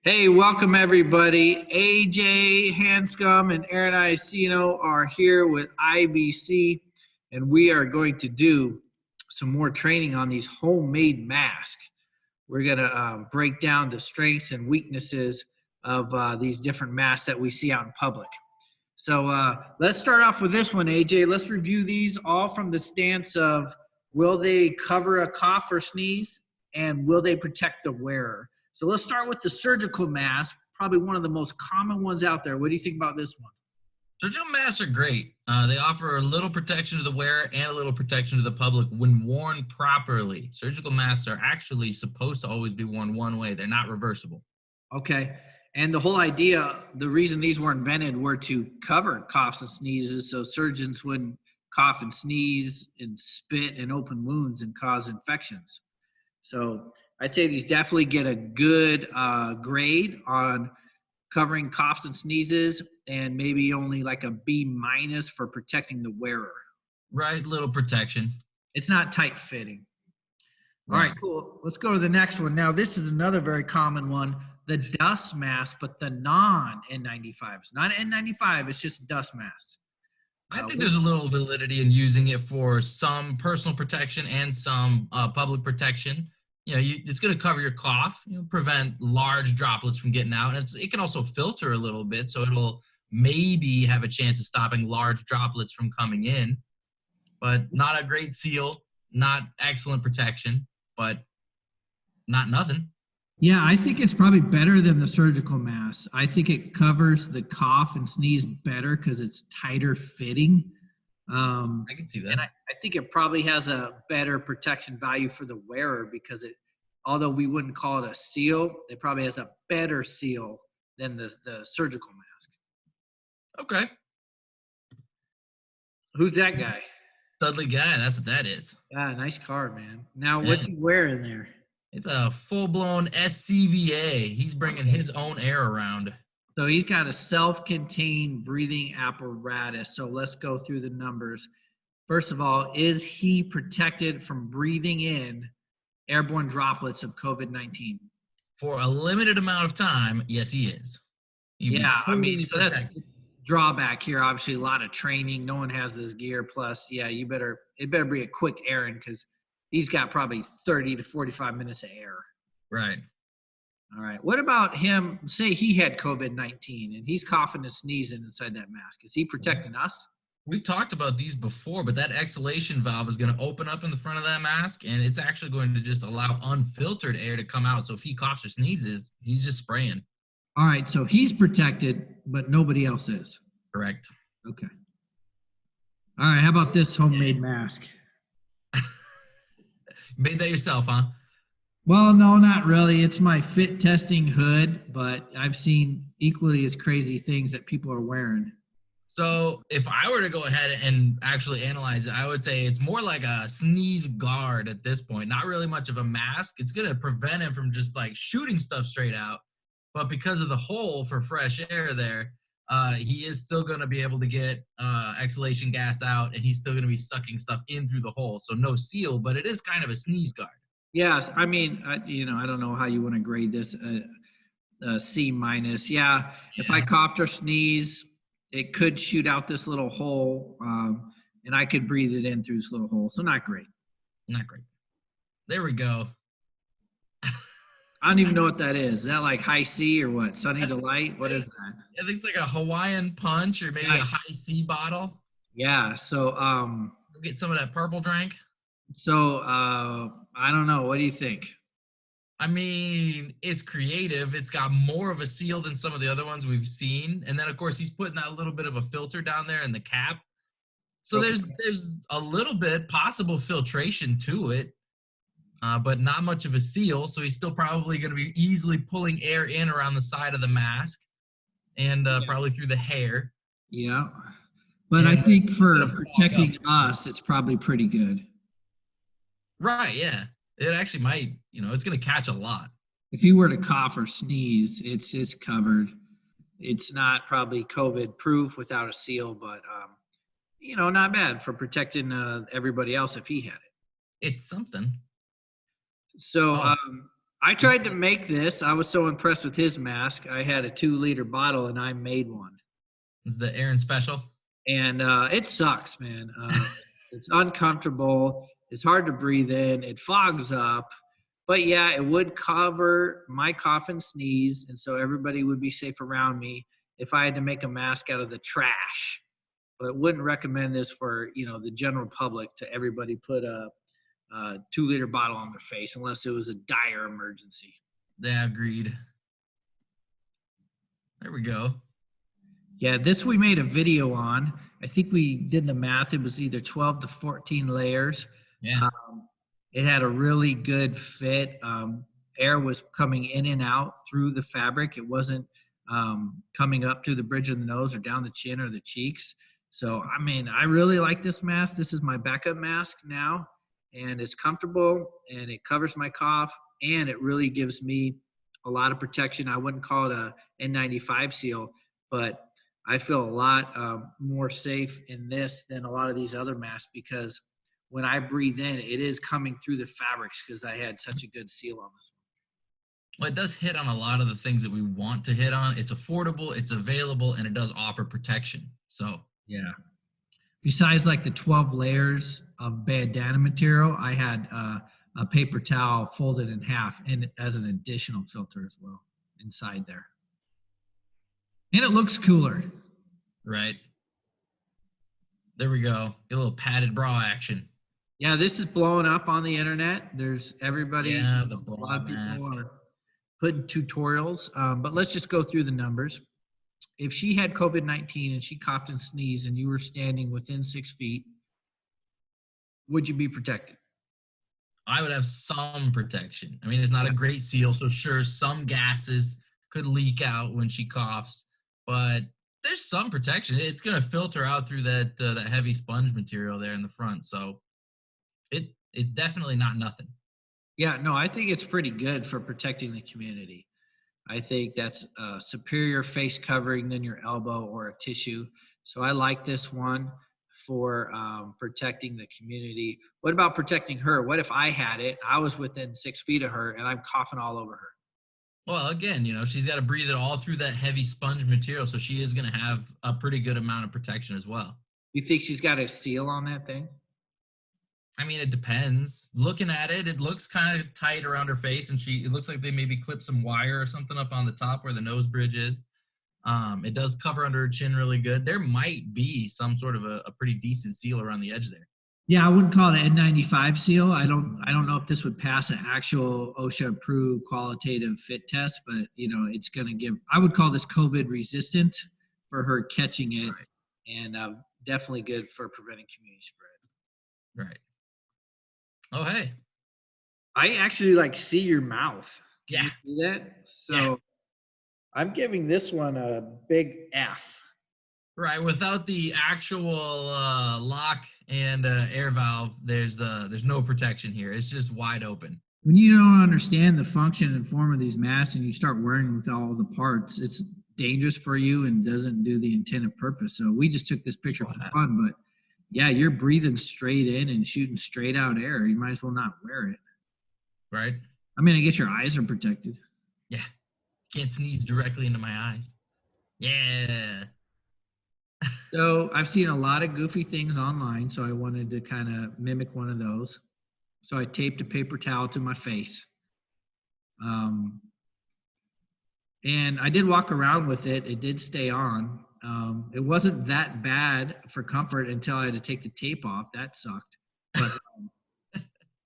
Hey, welcome everybody. AJ Hanscom and Aaron Iacino are here with IBC, and we are going to do some more training on these homemade masks. We're going to break down the strengths and weaknesses of these different masks that we see out in public. So let's start off with this one, AJ. Let's review these all from the stance of will they cover a cough or sneeze, and will they protect the wearer? So let's start with the surgical mask, probably one of the most common ones out there. What do you think about this one? Surgical masks are great. They offer a little protection to the wearer and a little protection to the public when worn properly. Surgical masks are actually supposed to always be worn one way. They're not reversible. Okay. And the whole idea, the reason these were invented were to cover coughs and sneezes so surgeons wouldn't cough and sneeze and spit and open wounds and cause infections. So I'd say these definitely get a good grade on covering coughs and sneezes, and maybe only like a B minus for protecting the wearer. Right, little protection. It's not tight fitting. All Right. right, cool. Let's go to the next one. Now, this is another very common one, the dust mask, but the non-N95s. Not N95, it's just dust masks. I think there's a little validity in using it for some personal protection and some public protection. It's going to cover your cough, prevent large droplets from getting out, and it can also filter a little bit, so it'll maybe have a chance of stopping large droplets from coming in. But not a great seal, not excellent protection, but not nothing. Yeah, I think it's probably better than the surgical mask. I think it covers the cough and sneeze better because it's tighter fitting. I can see that. And I think it probably has a better protection value for the wearer because although we wouldn't call it a seal, it probably has a better seal than the surgical mask. Okay. Who's that guy? Studley guy, that's what that is. Yeah, nice card, man. Now, what's he wearing there? It's a full-blown SCBA. He's bringing his own air around. So he's got a self-contained breathing apparatus. So let's go through the numbers. First of all, is he protected from breathing in airborne droplets of COVID-19? For a limited amount of time, yes, he is. So that's a drawback here. Obviously, a lot of training. No one has this gear. Plus, it better be a quick errand because he's got probably 30 to 45 minutes of air. Right. All right. What about him? Say he had COVID-19 and he's coughing and sneezing inside that mask. Is he protecting us? We've talked about these before, but that exhalation valve is going to open up in the front of that mask, and it's actually going to just allow unfiltered air to come out. So if he coughs or sneezes, he's just spraying. All right. So he's protected, but nobody else is. Correct. Okay. All right. How about this homemade mask? Made that yourself, huh? Well, no, not really. It's my fit testing hood, but I've seen equally as crazy things that people are wearing. So if I were to go ahead and actually analyze it, I would say it's more like a sneeze guard at this point. Not really much of a mask. It's going to prevent him from just like shooting stuff straight out. But because of the hole for fresh air there, he is still going to be able to get exhalation gas out, and he's still going to be sucking stuff in through the hole. So no seal, but it is kind of a sneeze guard. Yes, I mean, I don't know how you want to grade this. C minus. Yeah, if I coughed or sneeze, it could shoot out this little hole, and I could breathe it in through this little hole. So not great. Not great. There we go. I don't even know what that is. Is that like high C or what? Sunny Delight? What is that? I think it's like a Hawaiian punch or maybe a high C bottle. Yeah. So We'll get some of that purple drink. So I don't know. What do you think? I mean, it's creative. It's got more of a seal than some of the other ones we've seen. And then, of course, he's putting that little bit of a filter down there in the cap. So there's a little bit possible filtration to it, but not much of a seal. So he's still probably going to be easily pulling air in around the side of the mask and probably through the hair. Yeah. But I think for protecting us, it's probably pretty good. Right, yeah. It actually might, it's going to catch a lot. If you were to cough or sneeze, it's covered. It's not probably COVID proof without a seal, but, not bad for protecting everybody else if he had it. It's something. So I tried to make this. I was so impressed with his mask. I had a 2-liter bottle and I made one. Is the Aaron special? And it sucks, man. It's uncomfortable. It's hard to breathe in. It fogs up. But yeah, it would cover my cough and sneeze. And so everybody would be safe around me if I had to make a mask out of the trash. But wouldn't recommend this for, the general public to everybody put a 2-liter bottle on their face unless it was a dire emergency. Yeah, agreed. There we go. Yeah, this we made a video on. I think we did the math. It was either 12 to 14 layers. Yeah. It had a really good fit. Air was coming in and out through the fabric. It wasn't coming up to the bridge of the nose or down the chin or the cheeks. So, I mean, I really like this mask. This is my backup mask now, and it's comfortable and it covers my cough and it really gives me a lot of protection. I wouldn't call it a N95 seal, but I feel a lot more safe in this than a lot of these other masks because when I breathe in, it is coming through the fabrics because I had such a good seal on this one. Well, it does hit on a lot of the things that we want to hit on. It's affordable, it's available, and it does offer protection. So, yeah. Besides like the 12 layers of bandana material, I had a paper towel folded in half and as an additional filter as well inside there. And it looks cooler. right. There we go. Get a little padded bra action. Yeah, this is blowing up on the internet. There's everybody, Yeah, the a bra lot of people mask. are putting tutorials, but let's just go through the numbers. If she had COVID-19 and she coughed and sneezed and you were standing within 6 feet, would you be protected? I would have some protection. I mean, it's not a great seal, so sure, some gases could leak out when she coughs, but there's some protection. It's going to filter out through that heavy sponge material there in the front, so it's definitely not nothing. Yeah, no, I think it's pretty good for protecting the community. I think that's a superior face covering than your elbow or a tissue. So I like this one for protecting the community. What about protecting her? What if I had it? I was within 6 feet of her and I'm coughing all over her. Well, again, she's got to breathe it all through that heavy sponge material, so she is going to have a pretty good amount of protection as well. You think she's got a seal on that thing? I mean, it depends. Looking at it, it looks kind of tight around her face, and it looks like they maybe clipped some wire or something up on the top where the nose bridge is. It does cover under her chin really good. There might be some sort of a pretty decent seal around the edge there. Yeah, I wouldn't call it an N95 seal. I don't know if this would pass an actual OSHA approved qualitative fit test, but it's going to give. I would call this COVID resistant for her catching it, right. And definitely good for preventing community spread. Right. Oh, hey. I actually see your mouth. Can Yeah. you see that? So Yeah. I'm giving this one a big F. Right. Without the actual lock and air valve, there's no protection here. It's just wide open. When you don't understand the function and form of these masks and you start wearing them with all the parts, it's dangerous for you and doesn't do the intended purpose. So we just took this picture for fun, but yeah, you're breathing straight in and shooting straight out air. You might as well not wear it. Right. I mean, I guess your eyes are protected. Yeah. Can't sneeze directly into my eyes. Yeah. So I've seen a lot of goofy things online, so I wanted to kind of mimic one of those. So I taped a paper towel to my face. And I did walk around with it. It did stay on. It wasn't that bad for comfort until I had to take the tape off. That sucked. But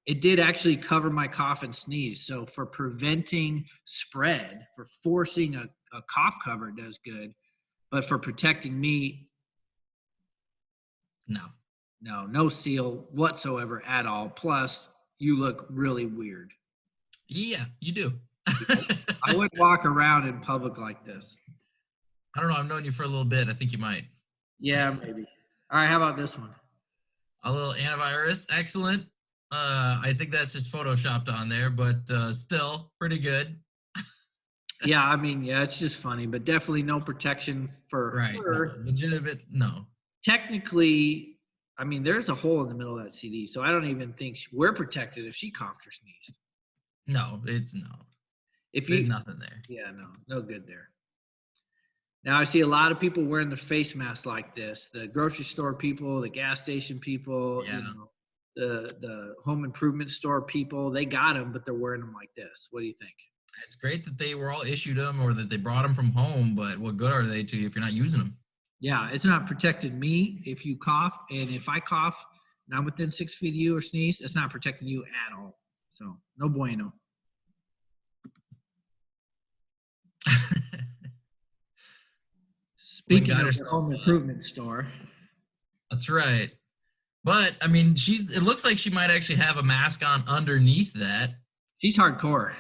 it did actually cover my cough and sneeze. So for preventing spread, for forcing a cough cover, it does good. But for protecting me, no seal whatsoever at all. Plus, you look really weird. Yeah, you do. I wouldn't walk around in public like this. I don't know. I've known you for a little bit. I think you might. Yeah, maybe. All right, how about this one? A little antivirus. Excellent. I think that's just photoshopped on there, but still pretty good. Yeah, I mean, yeah, it's just funny, but definitely no protection for her. No, legitimate, no. Technically, I mean, there's a hole in the middle of that CD, so I don't even think we're protected if she coughed or sneezed. No, it's no. If There's you, nothing there. yeah, no good there. Now I see a lot of people wearing the face masks like this. The grocery store people, the gas station people, Yeah. the home improvement store people. They got them, but they're wearing them like this. What do you think? It's great that they were all issued them or that they brought them from home, but what good are they to you if you're not using them? Yeah, it's not protecting me if you cough, and if I cough and I'm within 6 feet of you or sneeze, it's not protecting you at all. So no bueno. Well, you Speaking got of the yourself. home improvement store, That's right. But I mean, it looks like she might actually have a mask on underneath that. she's hardcore.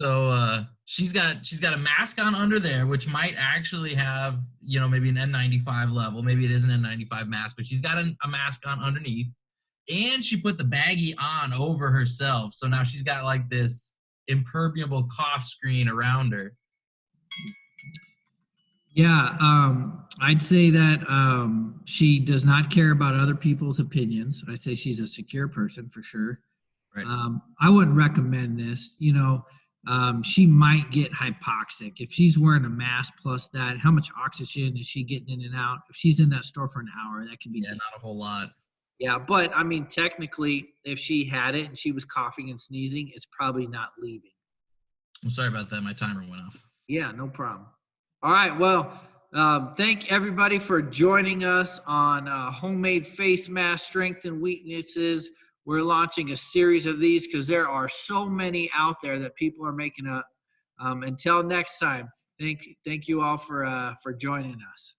So she's got a mask on under there, which might actually have, maybe an N95 level. Maybe it is an N95 mask, but she's got a mask on underneath. And she put the baggie on over herself. So now she's got like this impermeable cough screen around her. Yeah, I'd say that she does not care about other people's opinions. I'd say she's a secure person for sure. Right. I wouldn't recommend this. She might get hypoxic if she's wearing a mask plus that. How much oxygen is she getting in and out? If she's in that store for an hour, that can be Yeah, not a whole lot. Yeah, but I mean, technically, if she had it and she was coughing and sneezing, it's probably not leaving. I'm sorry about that. My timer went off. Yeah, no problem. All right. Well, thank everybody for joining us on homemade face mask strength and weaknesses. We're launching a series of these because there are so many out there that people are making up. Until next time, thank you all for joining us.